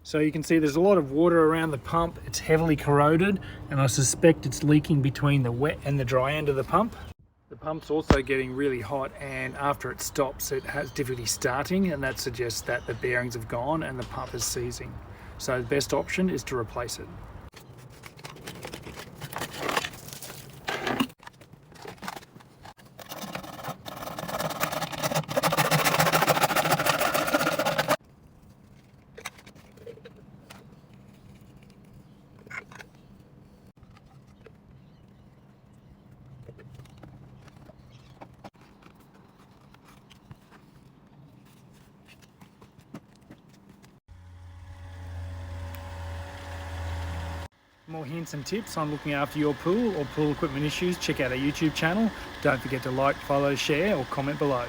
So you can see there's a lot of water around the pump. It's heavily corroded, and I suspect it's leaking between the wet and the dry end of the pump. The pump's also getting really hot, and after it stops it has difficulty starting, and that suggests that the bearings have gone and the pump is seizing. So the best option is to replace it. More hints and tips on looking after your pool or pool equipment issues, check out our YouTube channel. Don't forget to like, follow, share or comment below.